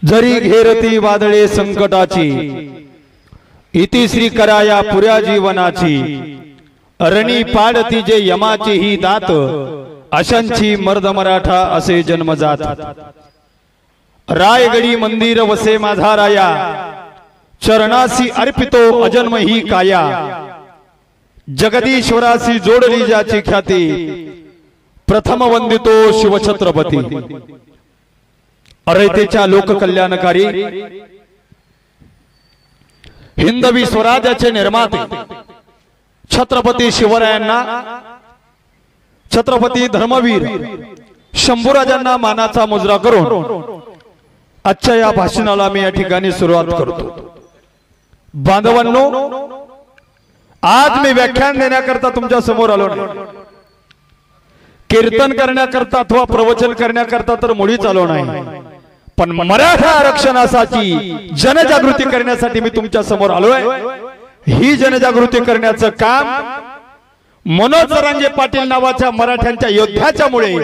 जरी घेरती वादळे संकटाची, इतिश्री कराया पुऱ्या जीवनाची। रणी पाडती जे यमाची ही दात, अशांची मर्द मराठा असे जन्मजात। रायगडी मंदिर वसे माझा राया, चरणासी अर्पितो अजन्म ही काया। जगदीश्वरासी जोडली ज्याची ख्याती, प्रथम वंदितो शिवछत्रपती। अरयतेच्या लोककल्याणकारी, हिंदवी स्वराज्याचे निर्माते छत्रपती शिवरायांना, छत्रपती धर्मवीर शंभूराजांना मानाचा मुजरा करून आजच्या या भाषणाला मी या ठिकाणी सुरुवात करतो। बांधवांनो, आज मी व्याख्यान देण्याकरता तुमच्या समोर आलो नाही, कीर्तन करण्याकरता अथवा प्रवचन करण्याकरता तर मुळीच आलो नाही, पण मराठा आरक्षणासाठी जनजागृती करण्यासाठी मी तुमच्या समोर आलोय। ही जनजागृती करण्याचं काम मनोज जरांगे पाटील नावाच्या मराठ्यांच्या योद्ध्याच्या मुळे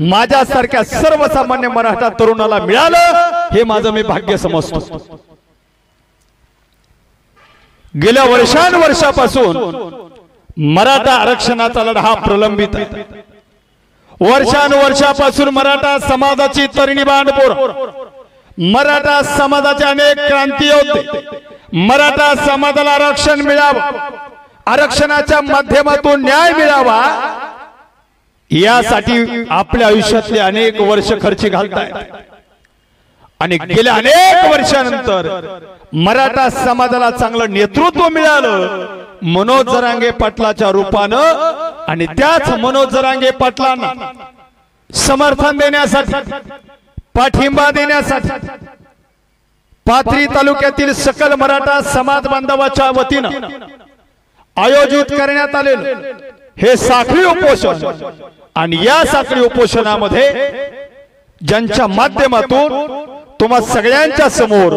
माझ्यासारख्या सर्वसामान्य मराठा तरुणाला मिळालं, हे माझं मी भाग्य समजतो। गेल्या वर्षांपासून मराठा आरक्षणाचा लढा हा प्रलंबित आहे। वर्षानुवर्षापासून मराठा समाजाची तरुणी बांधपोर, मराठा समाजाचे अनेक क्रांती योद्धे, मराठा समाजाला आरक्षण मिळावं, आरक्षणाच्या माध्यमातून न्याय मिळावा, यासाठी आपल्या आयुष्यातले अनेक वर्ष खर्ची घालतायत। आणि गेल्या अनेक वर्षानंतर मराठा समाजाला चांगलं नेतृत्व मिळालं मनोज जरांगे पाटलाच्या रूपानं। आणि त्याच मनोज जरांगे पाटलांना समर्थन देण्यासाठी, पाठिंबा देण्यासाठी पाथरी तालुक्यातील सकल मराठा समाज बांधवाच्या वतीनं आयोजित करण्यात आलेलं हे साखळी उपोषण, आणि या साखळी उपोषणामध्ये ज्यांच्या माध्यमातून तुम्हा सगळ्यांच्या समोर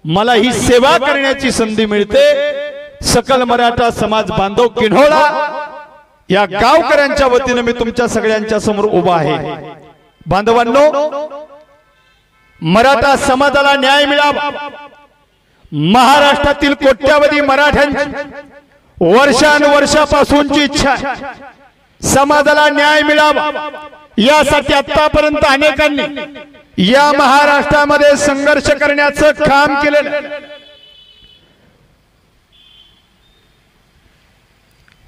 मला ही सेवा करण्याची संधी मिळते, सकल मराठा समाज बांधव किन्होळा या गावकऱ्यांच्या वतीने मी तुमच्या सगळ्यांच्या समोर उभा आहे। बांधवांनो, मराठा समाजाला न्याय मिळावा, महाराष्ट्रातील कोट्यावधी मराठ्यांची वर्षानुवर्षापासूनची इच्छा, समाजाला न्याय मिळावा यासाठी आतापर्यंत अनेकांनी या महाराष्ट्रामध्ये संघर्ष करण्याचं काम केलेलं।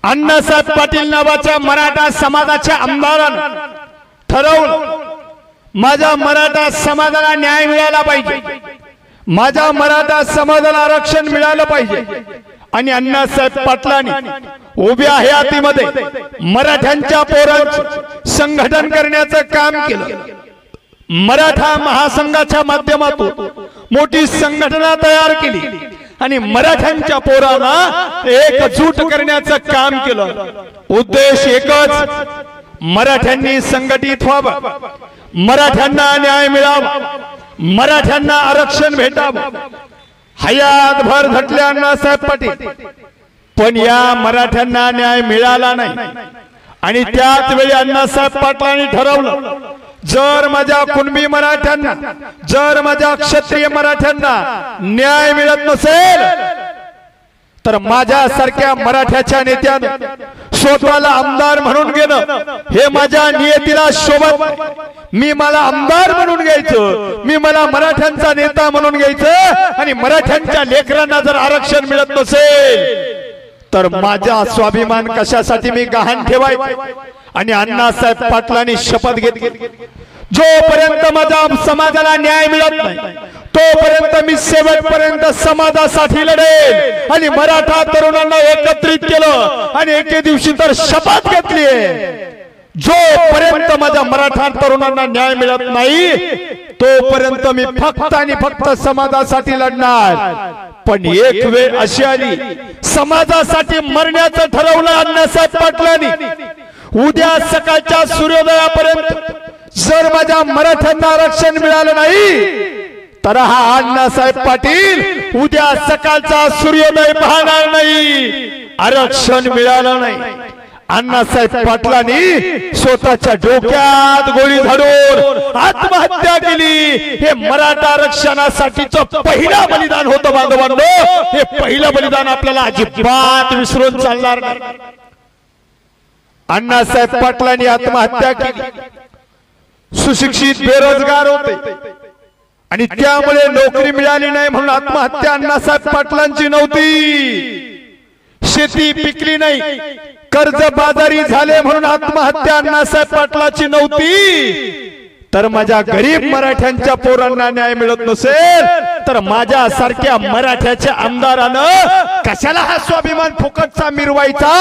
अण्णासाहेब पाटील नावाच्या मराठा समाजाच्या आमदारांनी ठरवलं, माझ्या मराठा समाजाला न्याय मिळाला पाहिजे, माझ्या मराठा समाजाला आरक्षण मिळालं पाहिजे। आणि अण्णासाहेब पाटलांनी उभ्या हयातीमध्ये मराठ्यांच्या पोरांचं संघटन करण्याचं काम केलं। मराठा महासंघाच्या माध्यमातून मोठी संघटना तयार केली आणि मराठ्यांच्या पोरांना एकजूट करण्याचं काम केलं। उद्देश एकच, मराठ्यांनी संघटित व्हावं, मराठ्यांना न्याय मिळावा, मराठ्यांना आरक्षण भेटावं। हयातभर झटले अण्णासाहेब पाटील, पण या मराठ्यांना न्याय मिळाला नाही। आणि त्याच वेळी अण्णासाहेब पाटलांनी ठरवलं, जर माझ्या कुणबी मराठ्यांना, जर माझ्या क्षत्रिय मराठ्यांना न्याय मिळत नसेल तर माझ्यासारख्या मराठ्याच्या नेत्यानं स्वतःला आमदार म्हणून घेणं हे माझ्या नियतीला शोभत। मी मला आमदार म्हणून घ्यायचं, मी मला मराठ्यांचा नेता म्हणून घ्यायचं, आणि मराठ्यांच्या लेकरांना जर आरक्षण मिळत नसेल तर माझा स्वाभिमान कशासाठी मी गहाण ठेवायचं। आणि अण्णासाहेब पाटलांनी शपथ घेतली, जोपर्यंत माझ्या समाजाला न्याय मिळत नाही तोपर्यंत मी शेवटपर्यंत समाजासाठी लढेल। आणि मराठा तरुणांना एकत्रित केलं आणि एके दिवशी तर शपथ घेतली, जोपर्यंत माझ्या मराठा तरुणांना न्याय मिळत नाही तोपर्यंत मी फक्त आणि फक्त समाजासाठी लढणार। पण एक वेळ अशी आली, समाजासाठी मरण्याचं ठरवलं अण्णासाहेब पाटलांनी। उद्या सकाळच्या सूर्योदयापर्यंत जर माझ्या मराठ्यांना आरक्षण मिळालं नाही तर हा अण्णासाहेब पाटील उद्या सकाळचा सूर्योदय पाहणार नाही। आरक्षण मिळालं नाही, अण्णासाहेब पाटलांनी स्वतःच्या डोक्यात गोळी झाडून आत्महत्या केली। हे मराठा आरक्षणासाठीचं पहिलं बलिदान होतं बांधवांनो। हे पहिलं बलिदान आपल्याला अजिबात विसरून चालणार नाही। अण्णासाहेब पाटलांनी आत्महत्या केली। सुशिक्षित बेरोजगार होते आणि त्यामुळे नोकरी मिळाली नाही म्हणून आत्महत्या अण्णासाहेब पाटलांची नव्हती। शेती पिकली नाही, कर्जबाजारी झाले म्हणून आत्महत्या अण्णासाहेब पाटलाची नव्हती। तर माझ्या गरीब मराठ्यांच्या पोरांना न्याय मिळत नसेल तर माझ्या सारख्या मराठ्याच्या आमदारानं कशाला हा स्वाभिमान फुकटचा मिरवायचा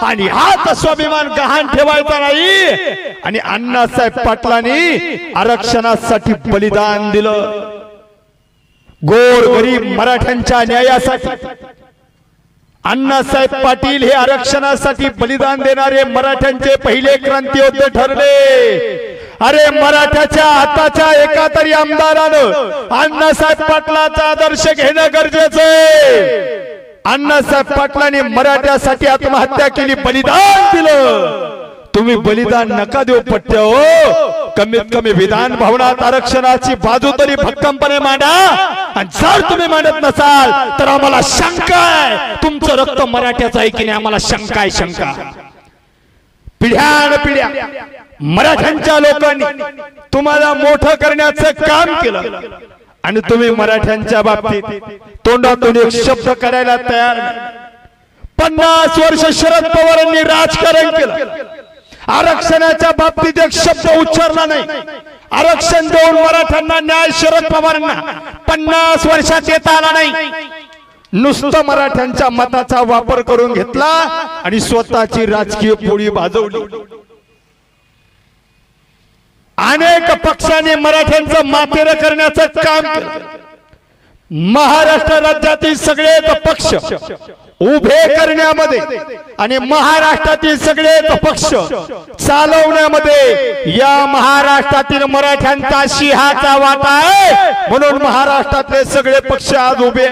आणि हाच स्वाभिमान गहाण ठेवायचा नाही। आणि अण्णासाहेब पाटलांनी आरक्षणासाठी बलिदान दिलं, गोर गरीब मराठ्यांच्या न्यायासाठी। अण्णासाहेब पाटील हे आरक्षणासाठी बलिदान देणारे मराठ्यांचे पहिले क्रांतियोद्धे ठरले। अरे मराठ्याच्या हाताच्या एका तरी आमदारानं अण्णासाहेब पाटलाचा आदर्श घेणं गरजेचं आहे। अण्णासाहेब पाटलांनी मराठ्यासाठी आत्महत्या केली, बलिदान दिलं। तुम्ही बलिदान नका देऊ पट्ट्या हो, कमीत कमी विधान भवनात आरक्षणाची बाजू तरी भक्कमपणे मांडा। आणि जर तुम्ही मांडत नसाल तर आम्हाला शंका आहे तुमचं रक्त मराठ्याचं आहे की नाही, आम्हाला शंका आहे, शंका। पिढ्यानपिढ्या मराठ्यांच्या लोकांनी तुम्हाला मोठं करण्याचं काम केलं आणि तुम्ही मराठ्यांच्या बाबतीत तोंडातून एक शब्द करायला तयार नाही। 50 वर्ष शरद पवारांनी राजकारण केलं, आरक्षणाच्या बाबतीत एक शब्द उच्चारला नाही। आरक्षण देऊन मराठ्यांना न्याय शरद पवारांना 50 वर्षात देता आला नाही। नुसतं मराठ्यांच्या मताचा वापर करून घेतला आणि स्वतःची राजकीय पोळी भाजवली। अनेक पक्षांनी मराठ्यांचं मातेरं करण्याचं काम केलं। महाराष्ट्र राज्यातील सगळेच पक्ष उभे करण्यामध्ये आणि महाराष्ट्रातील सगळेच पक्ष चालवण्यामध्ये या महाराष्ट्रातील मराठ्यांचा सिंहाचा वाटा आहे। म्हणून महाराष्ट्रातले सगळे पक्ष आज उभे।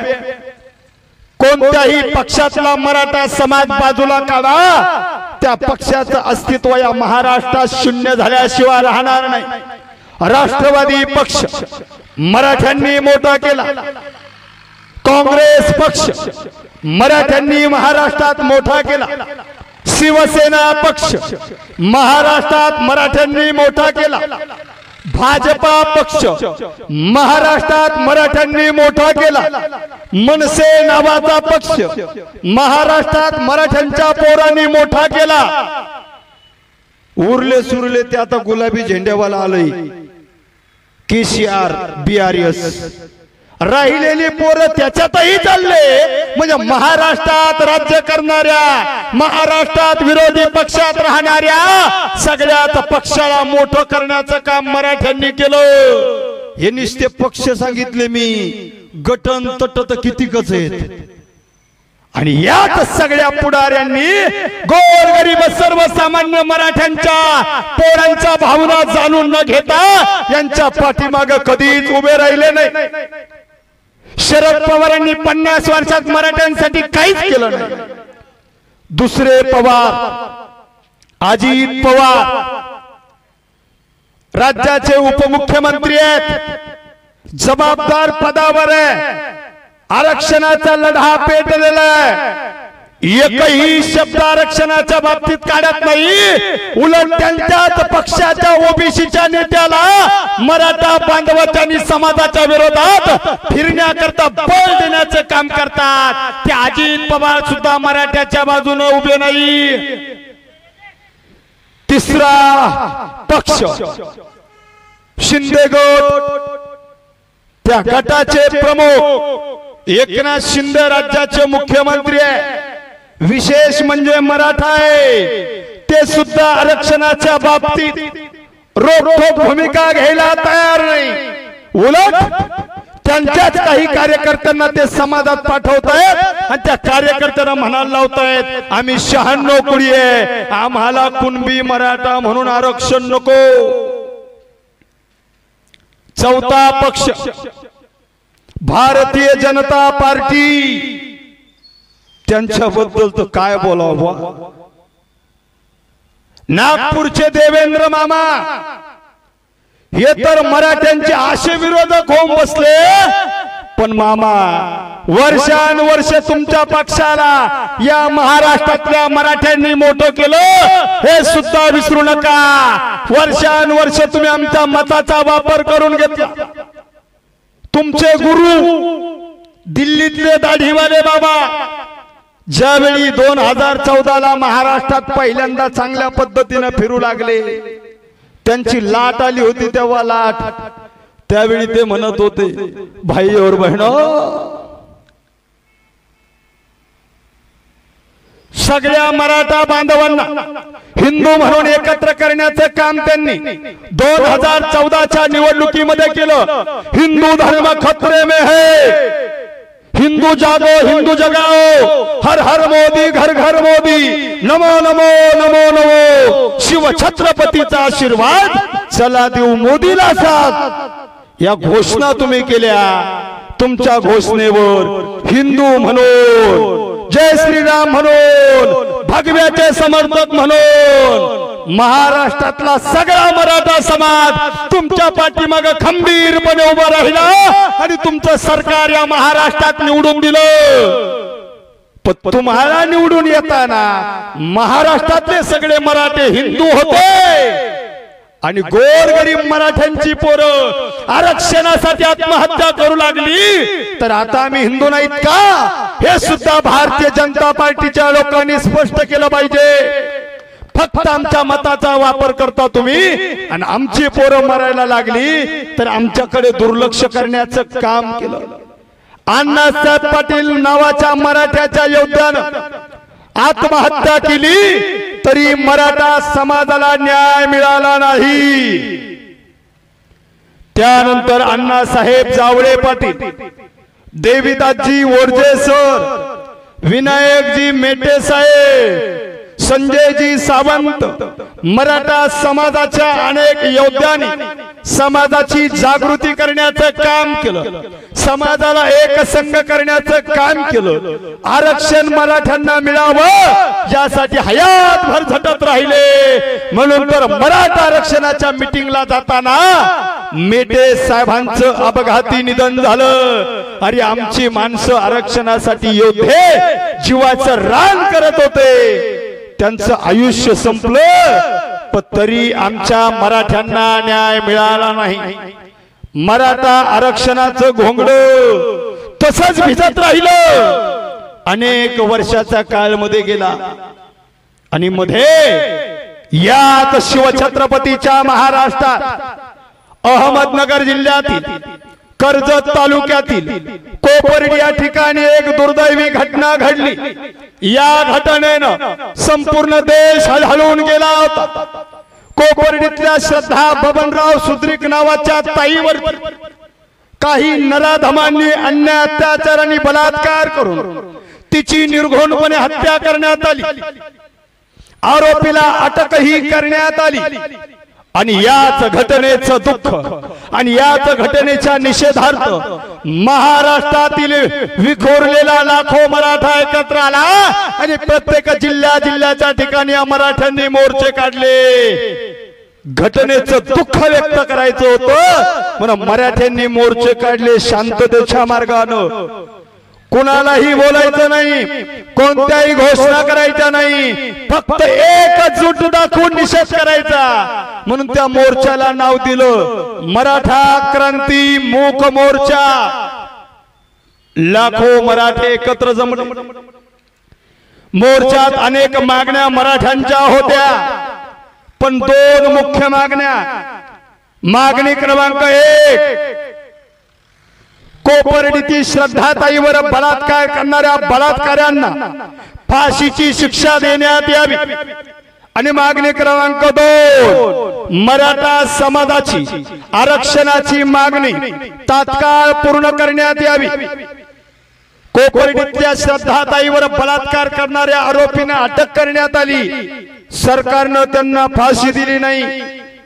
कोणत्याही पक्षातला मराठा समाज बाजूला काढा, त्या पक्षाचं अस्तित्व या महाराष्ट्रात शून्य झाल्याशिवाय राहणार नाही। राष्ट्रवादी पक्ष मराठ्यांनी मोठा केला, काँग्रेस पक्ष मराठ्यांनी महाराष्ट्रात मोठा केला, शिवसेना पक्ष महाराष्ट्रात मराठ्यांनी मोठा केला, भाजपा पक्ष महाराष्ट्रात मराठ्यांनी मोठा केला, मनसे नावाचा पक्ष महाराष्ट्रात मराठ्यांच्या पोरांनी मोठा केला। उरले सुरले ते आता गुलाबी झेंड्यावाला आलंय, KCR BRS, राहिलेली पोरं त्याच्यातही चालले। म्हणजे महाराष्ट्रात राज्य करणाऱ्या, महाराष्ट्रात विरोधी पक्षात राहणाऱ्या सगळ्याच पक्षाला मोठं करण्याचं काम मराठ्यांनी केलं। हे नुसते पक्ष सांगितले मी, गटन तट कितीकच आहेत। आणि याच सगळ्या पुढाऱ्यांनी गोरगरीब सर्वसामान्य मराठ्यांच्या पोरांच्या भावना जाणून न घेता यांच्या पाठीमागे कधीच उभे राहिले नाही। शरद पवारांनी 50 वर्षात मराठ्यांसाठी काहीच केलं नाही। दुसरे पवार, अजित पवार राज्याचे उपमुख्यमंत्री आहेत, जबाबदार पदावर आहे, आरक्षणाचा लढा पेटलेला आहे। एकही शब्द आरक्षणाच्या बाबतीत काढत नाही, उलट त्यांच्याच पक्षाच्या ओबीसीच्या नेत्याला मराठा बांधवाच्या आणि समाजाच्या विरोधात फिरण्याकरता बळ देण्याचं काम करतात। ते अजित पवार सुद्धा मराठ्याच्या बाजूने उभे नाही। तिसरा पक्ष शिंदे गट, त्या गटाचे प्रमुख एकनाथ शिंदे राज्याचे मुख्यमंत्री आहे। विशेष म्हणजे मराठा आहे, ते सुद्धा आरक्षणाच्या बाबतीत रोखठोक भूमिका घ्यायला तयार नाही। उलट त्यांच्याच काही कार्यकर्त्यांना ते समाजात पाठवतायत आणि त्या कार्यकर्त्यांना म्हणायला लावतायत आम्ही 96 कुळी आहे, आम्हाला कुणबी मराठा म्हणून आरक्षण नको। चौथा पक्ष भारतीय जनता पार्टी, त्यांच्याबद्दल तर काय बोलावं। नागपूरचे देवेंद्र मामा हे तर मराठ्यांचे आशे विरोधक होऊन बसले, पण मामा वर्षानुवर्ष तुमच्या पक्षाला या महाराष्ट्रातल्या मराठ्यांनी मोठं केलं हे सुद्धा विसरू नका। वर्षानुवर्ष तुम्ही आमच्या मताचा वापर करून घेतला। तुमचे गुरु दिल्लीतले दाढीवाले बाबा ज्यावेळी 2014 ला महाराष्ट्रात पहिल्यांदा चांगल्या पद्धतीने फिरू लागले, त्यांची लाट आली होती तेव्हा लाट, त्यावेळी ते म्हणत होते भाई और बहनों, सगळ्या मराठा बांधवांना हिंदू म्हणून एकत्र करण्याचे काम त्यांनी 2014च्या निवडणुकीमध्ये केलं। हिंदू धर्म खतरे में है, हिंदू जागो हिंदू जगाओ, हर हर मोदी घर घर मोदी, नमो नमो नमो नमो, शिव छत्रपतीचा आशीर्वाद, चला देऊ मोदीला साथ, या घोषणा तुम्ही केल्या। तुमच्या घोषणेवर हिंदू म्हणून, जय श्रीराम म्हणून, भगव्याचे समर्थक म्हणून महाराष्ट्रातला सगळा मराठा समाज तुमच्या पाठीमागे खंबीरपणे उभा राहिला आणि तुमचं सरकार या महाराष्ट्रात निवडून दिलं। पण तुम्हाला निवडून येताना महाराष्ट्रातले सगळे मराठे हिंदू होते आणि गोरगरीब मराठ्यांची पोरं आरक्षणासाठी आत्महत्या करू लागली, तर आता आम्ही हिंदू नाहीत का हे सुद्धा भारतीय जनता पार्टीच्या लोकांनी स्पष्ट केलं पाहिजे। फक्त आमच्या मताचा वापर करता तुम्ही आणि आमची पोरं मरायला लागली तर आमच्याकडे दुर्लक्ष करण्याचं काम केलं। अण्णासाहेब पाटील नावाच्या मराठ्याच्या योद्ध्यानं आत्महत्या केली तरी मराठा समाजाला न्याय मिळाला नाही। त्यानंतर अण्णासाहेब जावळे पाटील, देवीदासजी ओरजे सर, विनायकजी मेटे साहेब, संजयजी सावंत, मराठा समाजाच्या अनेक योद्ध्यांनी समाजाची जागृती करण्याचं काम केलं, समाजाला एकसंघ करण्याचं काम केलं। आरक्षण मराठ्यांना मिळावं यासाठी हयातभर झटत राहिले। म्हणून तर मराठा आरक्षणाच्या मीटिंगला जाताना मेटे साहेबांचं अपघाती निधन झालं। अरे आमची माणसं आरक्षणासाठी योद्धे जीवाचं रान करत होते, त्यांचं आयुष्य संपलं, पण तरी आमच्या मराठ्यांना न्याय मिळाला नाही। मराठा आरक्षणाचं घोंगडं तसंच भिजत राहिलं। अनेक वर्षाचा काळ मध्ये गेला आणि मध्ये यात शिवछत्रपतीच्या महाराष्ट्रात अहमदनगर जिल्ह्यातील कर्जत तालुक्यातील कोपर्डी या ठिकाणी एक दुर्दैवी घटना घडली। या घटनेनं संपूर्ण देश हळहळून गेला होता। कोपर्डीतल्या श्रद्धा बबनराव सुद्रिक नावाच्या ताईवर काही नराधमांनी अन्याय अत्याचार आणि बलात्कार करून तिची निर्घृणपणे हत्या करण्यात आली। आरोपीला अटकही करण्यात आली आणि याच घटनेचं दुःख आणि याच घटनेच्या निषेधार्थ महाराष्ट्रातील विखुरलेला लाखो मराठा एकत्र आला आणि प्रत्येक जिल्ह्याच्या ठिकाणी मराठ्यांनी मोर्चे काढले। घटनेचं दुःख व्यक्त करायचं होतं म्हणून मराठ्यांनी मोर्चे काढले शांततेच्या मार्गाने। कुणालाही बोलायचं नाही, कोणत्याही घोषणा करायच्या नाही, फक्त एकजूट दाखवून निषेध करायचा। म्हणून त्या मोर्चाला नाव दिलं मराठा क्रांती मूक मोर्चा। लाखो मराठे एकत्र जमले। मोर्चात अनेक मागण्या मराठ्यांच्या होत्या, पण दोन मुख्य मागण्या। मागणी क्रमांक 1, कोपर्डीतील श्रद्धाताईवर बलात्कार करणाऱ्या बलात्काऱ्यांना फाशीची शिक्षा देण्यात यावी। आणि मागणी क्रमांक 2, मराठा समाजाची आरक्षणाची मागणी तात्काळ पूर्ण करण्यात यावी। कोपर्डीतल्या श्रद्धाताईवर बलात्कार करणाऱ्या आरोपींना अटक करण्यात आली, सरकारने त्यांना फाशी दिली नाही,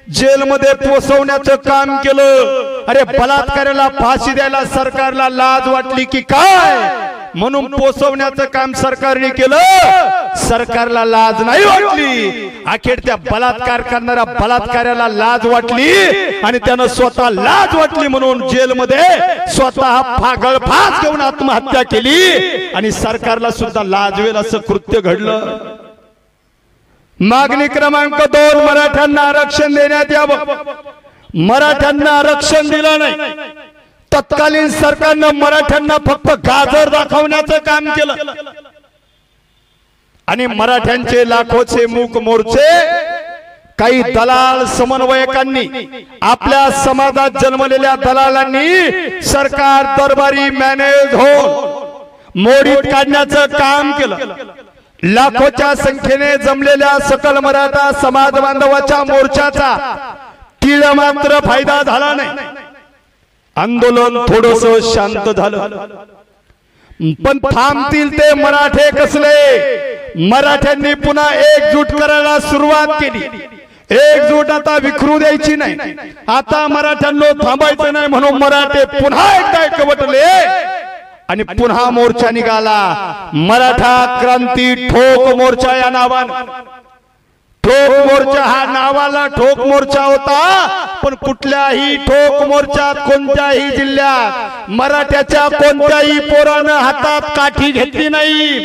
जेलमध्ये पोहोचवण्याचं काम केलं। अरे बलात्काराला फाशी द्यायला सरकारला लाज वाटली की काय? म्हणून पोचवण्याचं काम सरकारने केलं। सरकारला लाज नाही वाटली, अखेर त्या बलात्कार करणाऱ्या बलात्काराला लाज वाटली आणि त्यानं स्वतः लाज वाटली म्हणून जेलमध्ये स्वतः पागळ फास घेऊन आत्महत्या केली आणि सरकारला सुद्धा लाजवेल असं कृत्य घडलं। मागणी क्रमांक 2, मराठ्यांना आरक्षण देण्यात यावं। मराठ्यांना आरक्षण दिलं नाही, तत्कालीन सरकारनं मराठ्यांना फक्त गाजर दाखवण्याचं काम केलं आणि मराठ्यांचे लाखोचे मूक मोर्चे काही दलाल समन्वयकांनी, आपल्या समाजात जन्मलेल्या दलालांनी सरकार दरबारी मॅनेज होऊन मोडीत काढण्याचं काम केलं। लाखोच्या संख्येने जमलेल्या सकल मराठा समाज बांधवाच्या मोर्चाचा तीळ मात्र फायदा झाला नाही। आंदोलन थोडस शांत झालं, पण थांबतील ते मराठे कसले? मराठ्यांनी पुन्हा एकजूट करायला सुरुवात केली। एकजूट आता विखरू द्यायची नाही, आता मराठ्यांना थांबायचं नाही म्हणून मराठे पुन्हा एकदा एकवटले आणि पुन्हा मोर्चा निघाला। मराठा क्रांती ठोक मोर्चा या नावानं। ठोक मोर्चा हा नावाला ठोक मोर्चा होता, पण कुठल्याही ठोक मोर्चात कोणत्याही जिल्ह्यात मराठ्याच्या कोणत्याही पोरानं हातात काठी घेतली नाही,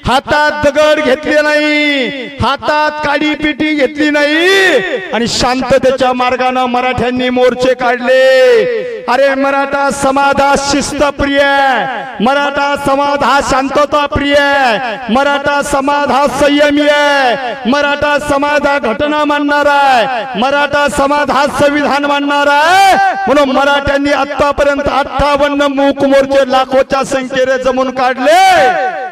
हातात दगड घेतले नाही, हातात काडी पिटी घेतली नाही आणि शांततेच्या मार्गाने मराठ्यांनी मोर्चे काढले। अरे मराठा समाज हा शिस्तप्रिय आहे, मराठा समाज हा शांतता प्रिय आहे, मराठा समाज हा संयमी आहे, मराठा समाज हा घटना मानणार आहे, मराठा समाज हा संविधान मानणार आहे। म्हणून मराठ्यांनी आतापर्यंत 58 मूक मोर्चे लाखोच्या संख्येने जमून काढले,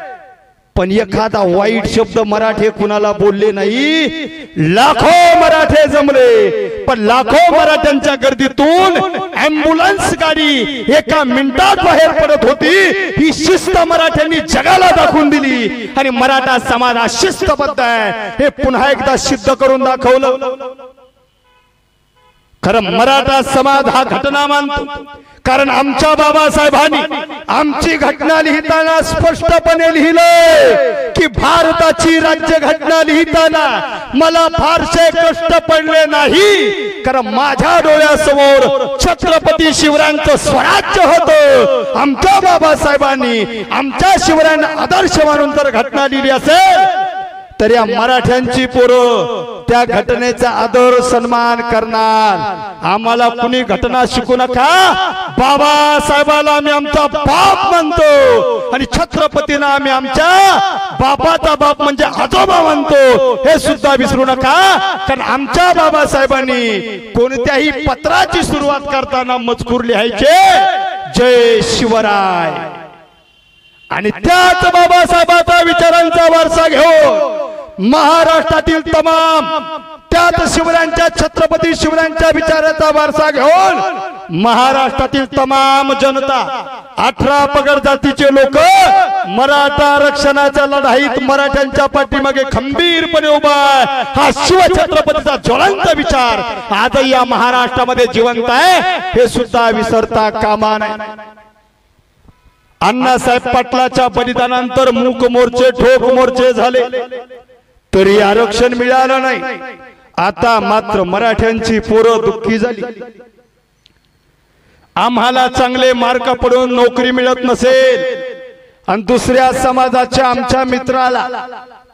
पण एखादा वाईट शब्द मराठे कुणाला बोलले नाही। लाखो मराठे जमले, पण लाखो मराठ्यांच्या गर्दीतून ॲम्ब्युलन्स गाडी एका मिनिटात बाहेर पडत होती। ही शिस्त मराठ्यांनी जगाला दाखवून दिली आणि मराठा समाज हा शिस्तबद्ध आहे हे पुन्हा एकदा सिद्ध करून दाखवलं। खरं मराठा समाज हा घटना मानतो, कारण आमच्या बाबासाहेबांनी आमची घटना लिहिताना स्पष्टपणे लिहिलंय की भारताची राज्य घटना लिहिताना मला फारसे कष्ट पडले नाही, कारण माझ्या डोळ्यासमोर छत्रपती शिवरायांचं स्वराज्य होतं। आमच्या बाबासाहेबांनी आमच्या शिवरायांना आदर्श मानून जर घटना लिहिली असेल तर या मराठ्यांची पोरं त्या घटनेचा आदर सन्मान करणार। आम्हाला कुणी घटना शिकू नका, बाबासाहेबाला आम्ही आमचा बाप म्हणतो आणि छत्रपतींना आम्ही आमच्या बापाचा बाप म्हणजे आजोबा म्हणतो, हे सुद्धा विसरू नका। कारण आमच्या बाबासाहेबांनी कोणत्याही पत्राची सुरुवात करताना मजकूर लिहायचे जय शिवराय, आणि त्याच बाबासाहेबांचा विचारांचा वारसा घेऊन महाराष्ट्रातील तमाम, त्यात शिवरायांच्या छत्रपती शिवरायांच्या विचाराचा वारसा घेऊन महाराष्ट्रातील तमाम जनता, 18 पगड जातीचे लोक मराठा आरक्षणाच्या लढाईत मराठ्यांच्या पाठीमागे खंबीरपणे उभा आहे। हा शिवछत्रपतीचा ज्वलंत विचार आजही या महाराष्ट्रामध्ये जिवंत आहे, हे सुद्धा विसरता कामा नये। अण्णासाहेब पाटलाच्या बलिदानानंतर मूक मोर्चे ठोक मोर्चे झाले तरी आरक्षण मिळालं नाही। आता मात्र मराठ्यांची पोरं दुःखी झाली। आम्हाला चांगले मार्क पडून नोकरी मिळत नसेल आणि दुसऱ्या समाजाच्या आमच्या मित्राला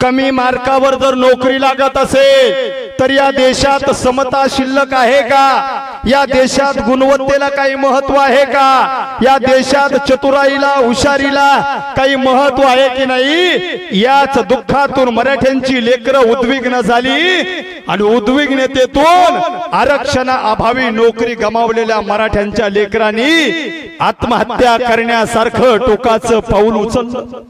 कमी मार्कावर जर नोकरी लागत असेल तर या देशात समता शिल्लक आहे का? या देशात गुणवत्तेला काही महत्व आहे का? या देशात चतुराईला हुशारीला काही महत्व आहे की नाही? याच दुःखातून मराठ्यांची लेकरं उद्विग्न झाली आणि उद्विग्नतेतून आरक्षणा अभावी नोकरी गमावलेल्या मराठ्यांच्या लेकरांनी आत्महत्या करण्यासारखं टोकाचं पाऊल उचललं।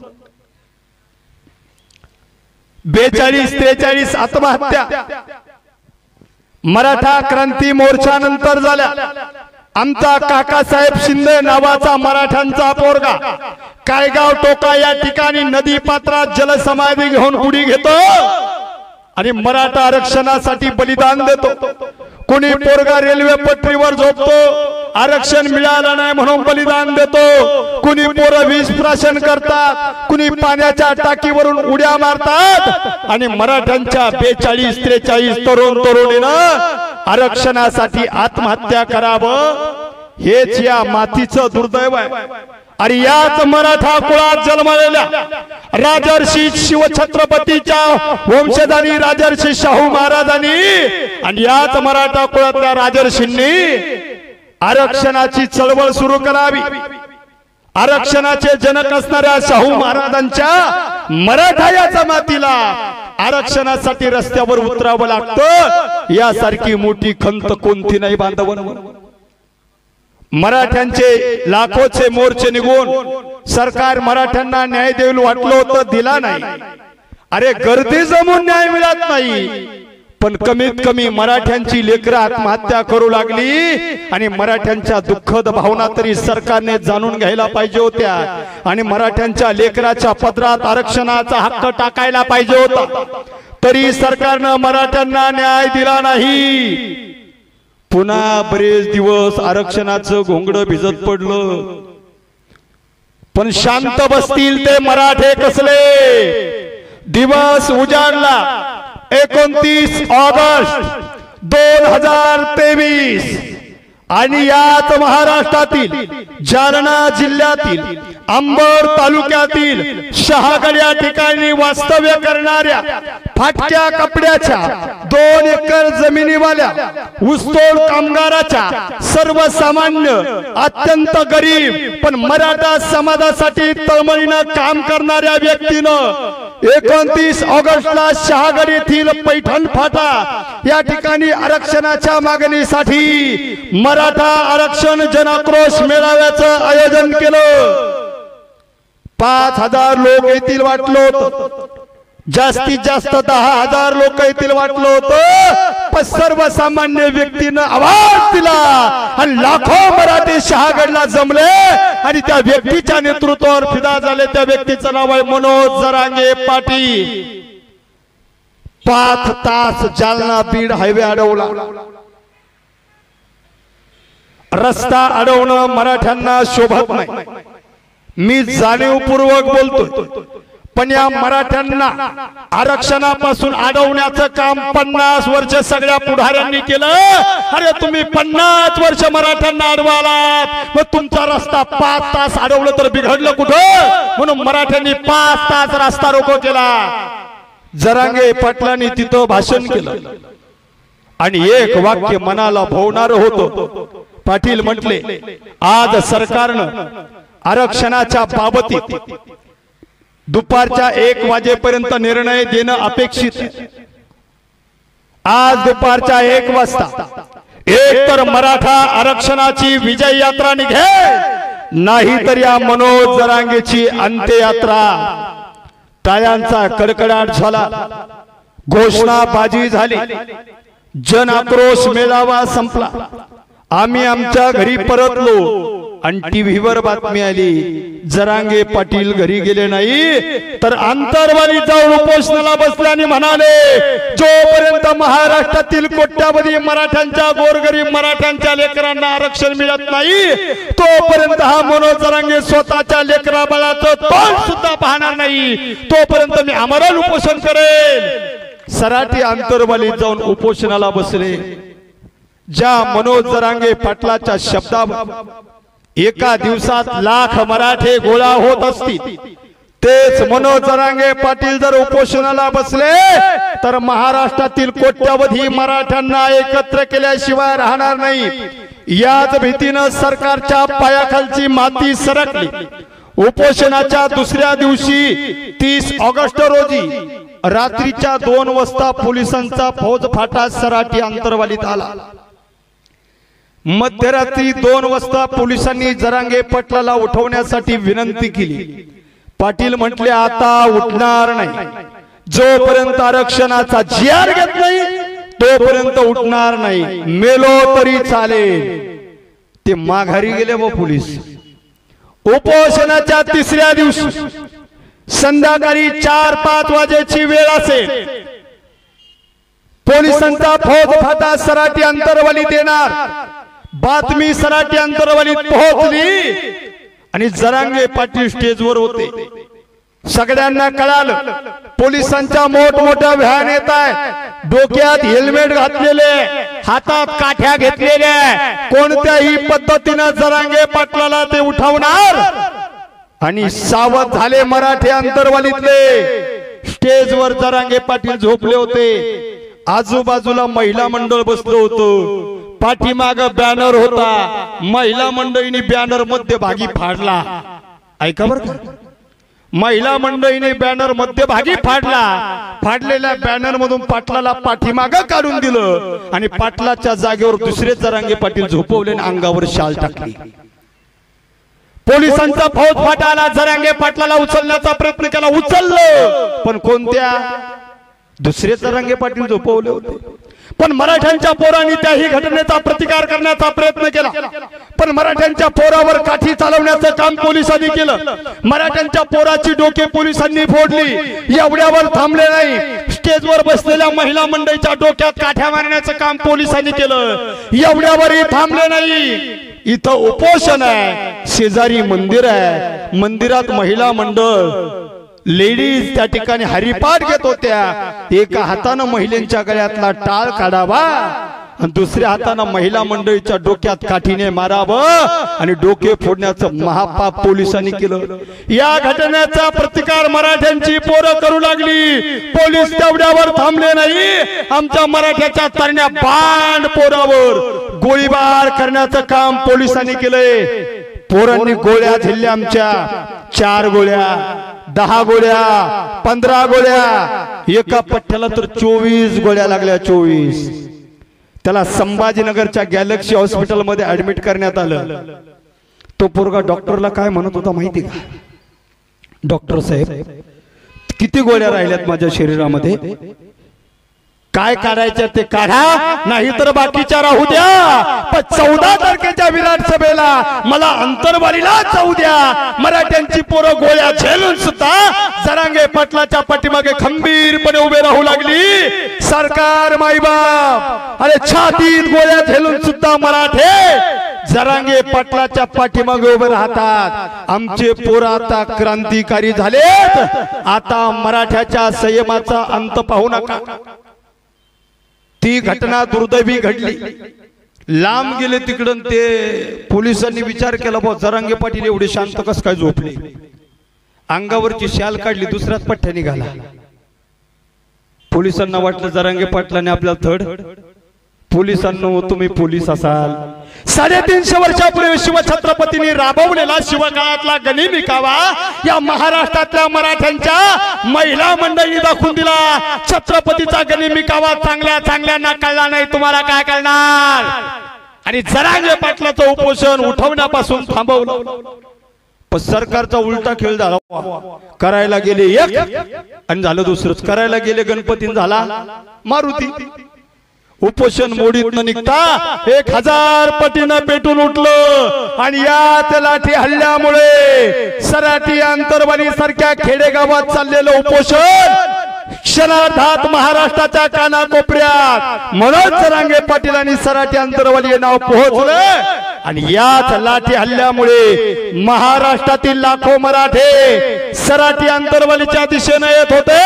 42-43 आत्महत्या मराठा क्रांती मोर्चा नंतर झाल्या। आमचा काकासाहेब शिंदे नावाचा मराठ्यांचा पोरगा कायगाव टोका या ठिकाणी नदी पात्रात जलसमाधी घेऊन उडी घेतो आणि मराठा आरक्षणासाठी बलिदान देतो। कोणी पोरगा रेल्वे पटरीवर झोपतो आरक्षण मिळालं नाही म्हणून बलिदान देतो, कुणी पोरं विष प्राशन करतात, कुणी पाण्याच्या टाकीवरून उड्या मारतात आणि मराठ्यांच्या 42-43 तरुण तरुणीनं आरक्षणासाठी आत्महत्या करावं हेच या मातीचं दुर्दैव आहे। आणि याच मराठा कुळात जन्मलेल्या राजर्षी शिवछत्रपतीच्या वंशजांनी राजर्षी शाहू महाराजांनी आणि याच मराठा कुळातल्या राजर्षींनी आरक्षणाची चळवळ सुरू करावी। आरक्षणाचे जनक असणाऱ्या शाहू महाराजांच्या मराठा या जमातीला आरक्षणासाठी रस्त्यावर उतरावं लागतं, यासारखी मोठी खंत कोणती नाही बांधवांनो। मराठ्यांचे लाखोचे मोर्चे निघून सरकार मराठ्यांना न्याय देईल वाटलं होतं, दिला नाही। अरे गर्दी जमून न्याय मिळत नाही, पण कमीत कमी मराठ्यांची लेकरं आत्महत्या करू लागली आणि मराठ्यांच्या दुःखद भावना तरी सरकारने जाणून घ्यायला पाहिजे होत्या आणि मराठ्यांच्या लेकराच्या पदरात आरक्षणाचा हक्क टाकायला पाहिजे होता, तरी सरकारनं मराठ्यांना न्याय दिला नाही। पुन्हा बरेच दिवस आरक्षणाचं घोंगडं भिजत पडलं, पण शांत बसतील ते मराठे कसले। दिवस उजाडला 29 ऑगस्ट 2023 आणि याच महाराष्ट्रातील जालना जिल्ह्यातील अंबड तालुक्यातील शहागड या ठिकाणी वास्तव्य करणाऱ्या फाटक्या कपड्याच्या 2 एकर जमिनीवाल्या ऊसतोड कामगाराच्या सर्वसामान्य अत्यंत गरीब पण मराठा समाजासाठी तळमळीनं काम करणाऱ्या व्यक्तीनं 29 ऑगस्टला शहागड येथील पैठण फाटा या ठिकाणी आरक्षणाच्या मागणीसाठी मराठा आरक्षण जनाक्रोश मेळाव्याचं आयोजन केलं। 5000 लोक येतील वाटलं होतं, जास्तीत जास्त 10,000 लोक येतील वाटलं होतं, पण सर्वसामान्य व्यक्तीनं आवाज दिला आणि लाखो मराठी शहागडला जमले आणि त्या व्यक्तीच्या नेतृत्वावर फिदा झाले। त्या व्यक्तीचं नाव आहे मनोज जरांगे पाटील। 5 तास जालना बीड हायवे अडवला। रस्ता अडवणं मराठ्यांना शोभत नाही, मी जाणीवपूर्वक बोलतोय, पण या मराठ्यांना आरक्षणापासून अडवण्याचं काम 50 वर्ष सगळ्या पुढाऱ्यांनी केलं। अरे तुम्ही 50 वर्ष मराठ्यांना अडवालात, मग तुमचा रस्ता 5 तास अडवलं तर बिघडलं कुठं? म्हणून मराठ्यांनी 5 तास रस्ता रोको केला। जरांगे पाटलांनी तिथं भाषण केलं आणि एक वाक्य मनाला भोवणार होतं। पाटील म्हटले, आज सरकारनं आरक्षणाच्या बाबतीत दुपारच्या 1 वाजेपर्यंत निर्णय देणं अपेक्षित आहे। आज दुपारच्या 1 वाजता एक तर मराठा आरक्षणाची विजय यात्रा निघेल, नाही तर या मनोज जरांगेची अंत्ययात्रा। टाळ्यांचा कडकडाट झाला, घोषणाबाजी झाली, जन आक्रोश मेळावा संपला। आम्ही आमच्या घरी परतलो आणि टीव्हीवर बातमी आली, जरांगे पाटील घरी गेले नाही तर अंतरवाली जाऊन उपोषणाला बसले आणि म्हणाले, जोपर्यंत महाराष्ट्रातील कोट्यावधी मराठ्यांच्या गोरगरीब मराठ्यांच्या लेकरांना आरक्षण मिळत नाही तोपर्यंत हा मनोज जरांगे स्वतःच्या लेकरा बाळाचं तोंड सुद्धा पाहणार नाही, तोपर्यंत मी आमरण उपोषण करेल। सराटी अंतरवाली जाऊन उपोषणाला बसले। ज्या मनोज जरांगे पाटलाच्या शब्दावर एका दिवसात लाख मराठे गोळा होत असतील, तेच मनोज जरांगे पाटील जर उपोषणाला बसले तर महाराष्ट्रातील कोट्यावधी मराठ्यांना एकत्र केल्याशिवाय राहणार नाही। याच भीतीनं सरकारच्या पायाखालची माती सरकली। उपोषणाच्या दुसऱ्या दिवशी 30 ऑगस्ट रोजी रात्रीच्या 2 वाजता पोलिसांचा फौजफाटा सराटी अंतरवालीत आला। मध्यरात्री 2 वाजता पोलिसांनी जरांगे पाटलाला उठवण्यासाठी विनंती केली। पाटील म्हटले, आता उठणार नाही, जोपर्यंत आरक्षणाचा जी.आर घेत नाही तोपर्यंत उठणार नाही, मेलो तरी चालेल। ते माघारी गेले व पोलीस। उपोषणाच्या 3ऱ्या दिवशी संध्याकाळी 4-5 वाजेची वेळ असेल, पोलिसांचा फौजफाटा सराटी अंतरवाली देणार। बातमी सराटी अंतरवालीत पोहोचली आणि जरांगे पाटील स्टेजवर होते। सगळ्यांना कळालं पोलिसांच्या मोठमोठ्या व्हॅन येत आहे, डोक्यात हेल्मेट घातलेले, हातात काठ्या घेतलेल्या, कोणत्याही पद्धतीने जरांगे पाटलाला ते उठवणार। आणि सावध झाले मराठे अंतरवालीतले। स्टेजवर जरांगे पाटील झोपले होते, आजूबाजूला महिला मंडळ बसलं होतं, पाठीमाग बॅनर होता, महिला मंडळीने बॅनर मध्यभागी फाडला। ऐका बरं का, महिला मंडळीने बॅनर मध्यभागी फाडला। फाडलेल्या बॅनर मधून पाटलाला पाठीमाग काढून दिलं आणि पाटलाच्या जागेवर दुसरे जरांगे पाटील झोपवले आणि अंगावर शाल टाकली। पोलिसांचा फौजफाटा आला, जरांगे पाटलाला उचलण्याचा प्रयत्न केला, उचललं, पण कोणत्या दुसरे जरांगे पाटील झोपवले होते। पण मराठ्यांच्या पोरांनी त्याही घटनेचा प्रतिकार करण्याचा प्रयत्न केला, पण मराठ्यांच्या पोरावर काठी चालवण्याचं काम पोलिसांनी केलं। मराठ्यांच्या पोराची डोके पोलिसांनी फोडली। एवढ्यावर थांबले नाही, स्टेजवर बसलेल्या महिला मंडळीच्या डोक्यात काठ्या मारण्याचं काम पोलिसांनी केलं। एवढ्यावरही थांबले नाही, इथं उपोषण आहे, शेजारी मंदिर आहे, मंदिरात महिला मंडळ लेडीज त्या ठिकाणी हरिपाठ घेत होत्या। एका हातानं महिलांच्या गळ्यातला टाळ काढावा आणि दुसऱ्या हातानं महिला मंडळीच्या डोक्यात काठीने मारावं आणि डोके फोडण्याचं महापाप पोलिसांनी केलं। या घटनेचा प्रतिकार मराठ्यांची पोरं करू लागली। पोलीस तेवढ्यावर थांबले नाही, आमच्या मराठ्याच्या तरण्या बांड पोरावर गोळीबार करण्याचं काम पोलिसांनी केलंय। पोरांनी गोळ्या झेलल्या, आमच्या 4 गोळ्या, 10 गोळ्या, 15 गोळ्या, एका पट्ट्याला तर 24 गोळ्या लागल्या। 24 त्याला संभाजीनगरच्या गॅलेक्सी हॉस्पिटल मध्ये ऍडमिट करण्यात आलं। तो पोरगा डॉक्टरला काय म्हणत होता माहिती का? डॉक्टर साहेब, किती गोळ्या राहिल्यात माझ्या शरीरामध्ये? काय काढायचं ते काढा, नाही तर बाकीच्या राहू द्या, पण 14 तारखेच्या विराट सभेला मला अंतरवालीला जाऊ द्या। मराठ्यांची पोरं गोळ्या झेलून सुद्धा जरांगे पाटलाच्या पाठीमागे खंबीरपणे उभे राहू लागली। सरकार माईबाप, अरे छातीत गोळ्या झेलून सुद्धा मराठे जरांगे पाटलाच्या पाठीमागे उभे राहतात। आमचे पोरं आता क्रांतिकारी झालेत, आता मराठ्याच्या संयमाचा अंत पाहू नका। ती घटना दुर्दैवी घडली, लांब गेले तिकडून। ते पोलिसांनी विचार केला, बा जरांगे पाटील एवढे शांत कस काय झोपले? अंगावरची शाल काढली, दुसराच पठ्ठा निघाला। पोलिसांना वाटलं जरांगे पाटलाने आपल्याला थड। पोलिसांनो, तुम्ही पोलीस असाल, 350 वर्षापूर्वी शिवछत्रपतींनी राबवलेला शिवकाळातला गनिमी कावा या महाराष्ट्रातल्या मराठ्यांच्या महिला मंडळींनी दाखवून दिला। छत्रपतीचा गनिमी कावा चांगल्या चांगल्यांना कळला नाही, तुम्हाला काय कळणार? आणि जरांगे पाटलाचं उपोषण उठवण्यापासून थांबवलं, पण सरकारचा उलटा खेळ झाला। करायला गेले एक आणि झालं दुसरंच, करायला गेले गणपतीन झाला मारुती। उपोषण मोडीत न निघता 1000 पटीनं पेटून उठलं आणि याच लाठी हल्ल्यामुळे सराटी अंतरवाली सारख्या खेडेगावात चाललेलं उपोषण क्षणार्धात महाराष्ट्राच्या कानाकोपऱ्यात मनोज जरांगे पाटील आणि सराटी अंतरवाली हे नाव पोहोचलं। आणि याच लाठी हल्ल्यामुळे महाराष्ट्रातील लाखो मराठे सराटी अंतरवालीच्या दिशेने येत होते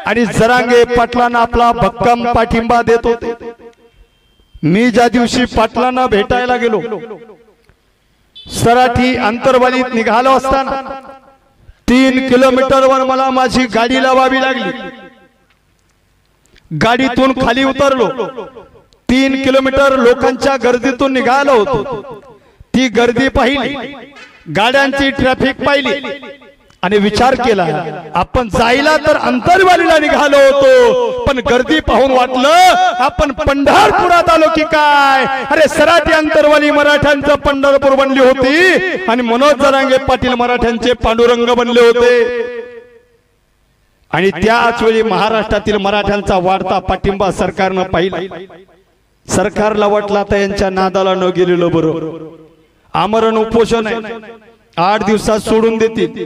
आणि जरांगे पाटलांना आपला भक्कम पाठिंबा देत होते। मी ज्या दिवशी पाटलांना भेटायला गेलो, सराठी अंतरवालीत निघालो असताना 3 किलोमीटरवर मला माझी गाडी लावावी लागली। गाडीतून खाली उतरलो, 3 किलोमीटर लोकांच्या गर्दीतून निघालो होतो। ती गर्दी पाहिली, गाड्यांची ट्रॅफिक पाहिली आणि विचार केला, आपण जायला तर अंतरवालीला निघालो होतो, पण गर्दी पाहून वाटलं आपण पंढरपुरात आलो की काय। अरे सराटी अंतरवाली मराठ्यांचं पंढरपूर बनली होती आणि मनोज जरांगे पाटील मराठ्यांचे पांडुरंग बनले होते। आणि त्याच वेळी महाराष्ट्रातील मराठ्यांचा वाढता पाठिंबा सरकारनं पाहिला। सरकारला वाटलं आता यांच्या नादाला न गेलेलं बरं, आमरण उपोषण आहे, 8 दिवसात सोडून देतील।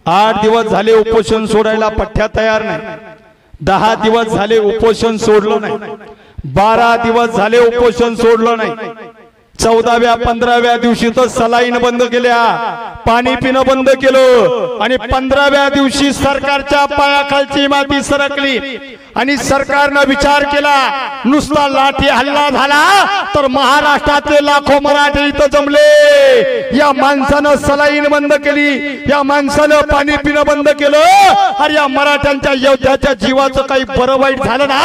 8 दिवस झाले उपोषण सोडायला पठ्ठ्या तयार नाही, 10 दिवस झाले उपोषण सोडलं नाही, 12 दिवस झाले उपोषण सोडलं नाही। 14व्या 15व्या दिवशी तर सलाईन बंद केल्या, पाणी पिणं बंद केलं आणि 15व्या दिवशी सरकारच्या पायाखालची माती सरकली आणि सरकारनं विचार केला नुसता लाठी हल्ला झाला तर महाराष्ट्रातले लाखो मराठी इथं जमले, या माणसानं सलाईन बंद केली, या माणसानं पाणी पिणं बंद केलं आणि या मराठ्यांच्या योद्ध्याच्या जीवाचं काही बरं वाईट झालं ना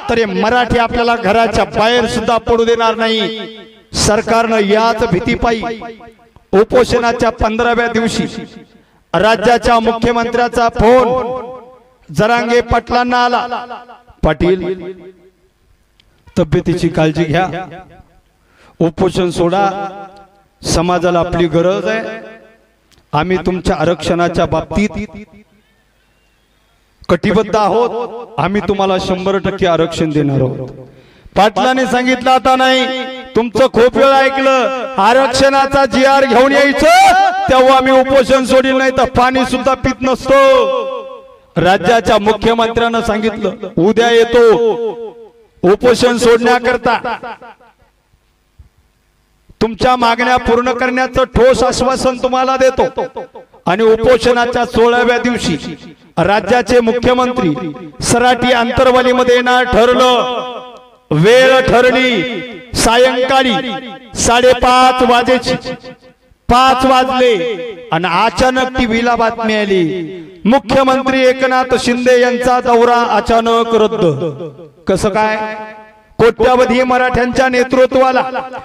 तर हे मराठी आपल्याला घराच्या बाहेर सुद्धा पडू देणार नाही। सरकारनं याच भीतीपायी उपोषणाच्या 15व्या दिवशी राज्याच्या मुख्यमंत्र्याचा फोन जरांगे पाटलांना आला, पाटील तब्येतीची काळजी घ्या, उपोषण सोडा, समाजाला आपली गरज आहे, आम्ही तुमच्या आरक्षणाच्या बाबतीत कटिबद्ध आहोत, आम्ही तुम्हाला 100% आरक्षण देणार आहोत। पाटलाने सांगितलं आता नाही, तुमचं खूप वेळ ऐकलं, आरक्षणाचा GR घेऊन यायचं तेव्हा आम्ही उपोषण सोडील, नाही तर पाणी सुद्धा पित नसतो। राज्याच्या मुख्यमंत्र्यांना सांगितलं उद्या येतो उपोषण सोडण्याकरता, तुमच्या मागण्या पूर्ण करण्याचं ठोस आश्वासन तुम्हाला देतो। आणि उपोषणाच्या 16व्या दिवशी राज्याचे मुख्यमंत्री सराटी आंतरवालीमध्ये येणार ठरलं, वेळ ठरली सायंकाळी 5:30 वाजेची, 5 वाजले आणि अचानक टीव्हीला बातमी आली मुख्यमंत्री एकनाथ शिंदे यांचा दौरा अचानक रद्द। कसं काय? कोट्यावधी मराठ्यांच्या नेतृत्वाला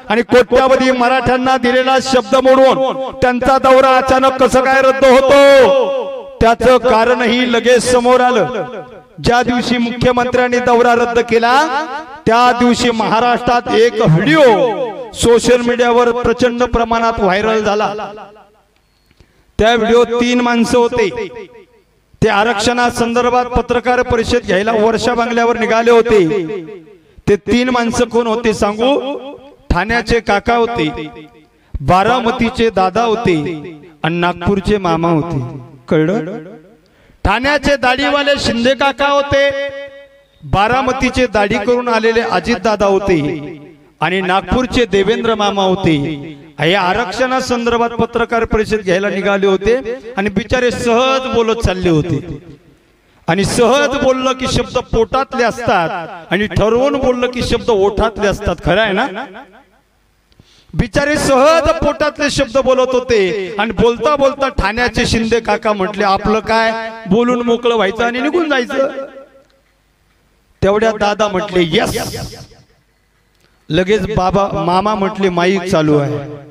आणि कोट्यावधी मराठ्यांना दिलेला शब्द मोडून त्यांचा दौरा अचानक कसं काय रद्द होतो? त्याचं कारणही लगेच समोर आलं। ज्या दिवशी मुख्यमंत्र्यांनी दौरा रद्द केला त्या दिवशी महाराष्ट्रात एक व्हिडिओ सोशल मीडियावर प्रचंड प्रमाणात व्हायरल झाला। त्या व्हिडिओत 3 माणसं होते, ते आरक्षणा संदर्भात पत्रकार परिषद घ्यायला वर्षा बंगल्यावर निघाले होते। ते 3 माणसं कोण होते सांगू? ठाण्याचे काका होते, बारामतीचे दादा होते आणि नागपूरचे मामा होते। कळलं? ठाण्याचे दाढीवाले शिंदे काका होते, बारामतीचे दाढी करून आलेले अजित दादा होते आणि नागपूरचे देवेंद्र मामा होते। हे आरक्षणा संदर्भात पत्रकार परिषद घ्यायला निघाले होते आणि बिचारे सहज बोलत चालले होते आणि सहज बोललं की शब्द पोटातले असतात आणि ठरवून बोललं की शब्द ओठातले असतात। खरं आहे ना? बिचारे सहज पोटातले शब्द बोलत होते आणि बोलता बोलता ठाण्याचे शिंदे काका म्हटले आपलं काय, बोलून मोकळं व्हायचं आणि निघून जायचं। तेवढ्या दादा म्हटले यस। लगेच मामा म्हटले माईक चालू आहे।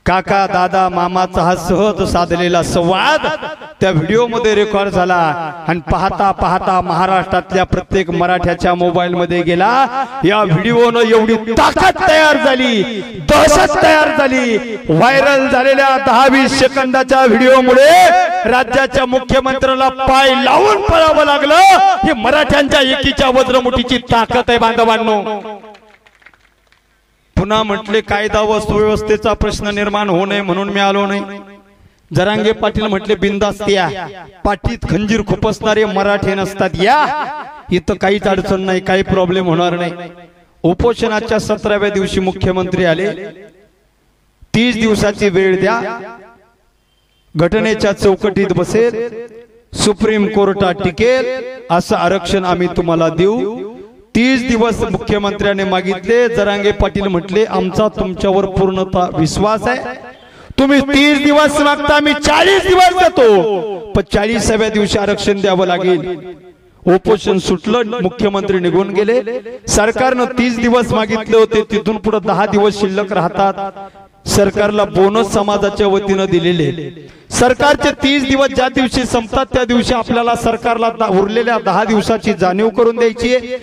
काका दादा मामाचा हा सहज साधलेला संवाद त्या व्हिडिओ मध्ये रेकॉर्ड झाला आणि पाहता पाहता महाराष्ट्रातल्या प्रत्येक मराठ्याच्या मोबाईल मध्ये गेला। या व्हिडिओनं एवढी ताकद तयार झाली, दहशत तयार झाली, व्हायरल झालेल्या 10-20 सेकंदाच्या व्हिडिओमुळे राज्याच्या मुख्यमंत्र्याला पाय लावून पळावं लागलं। ही मराठ्यांच्या एकीच्या वज्रमुठीची ताकद आहे बांधवांनो। पुन्हा म्हटले कायदा व सुव्यवस्थेचा प्रश्न निर्माण होऊ नये म्हणून मी आलो नाही। जरांगे पाटील म्हटले बिनधास्त या, पाठीत खंजीर खुपसणारे मराठे नसतात, या इथं काहीच अडचण नाही, काही प्रॉब्लेम होणार नाही। उपोषणाच्या 17व्या दिवशी मुख्यमंत्री आले, 30 दिवसाची वेळ द्या, घटनेच्या चौकटीत बसेल, सुप्रीम कोर्टात टिकेल असं आरक्षण आम्ही तुम्हाला देऊ। 30 दिवस मुख्यमंत्र्याने मागितले। जरांगे पाटील म्हटले आमचा तुमच्यावर पूर्णतः विश्वास आहे, तुम्ही 30 दिवस मागता, आम्ही 40 दिवस देतो, पण 40व्या दिवशी आरक्षण द्यावं लागेल। उपोषण सुटलं, मुख्यमंत्री निघून गेले। सरकारनं 30 दिवस मागितले होते, तिथून पुढे 10 दिवस शिल्लक राहतात। सरकारला बोनस समाजाच्या वतीनं दिलेले। सरकारचे 30 दिवस ज्या दिवशी संपतात त्या दिवशी आपल्याला सरकारला उरलेल्या 10 दिवसाची जाणीव करून द्यायची आहे।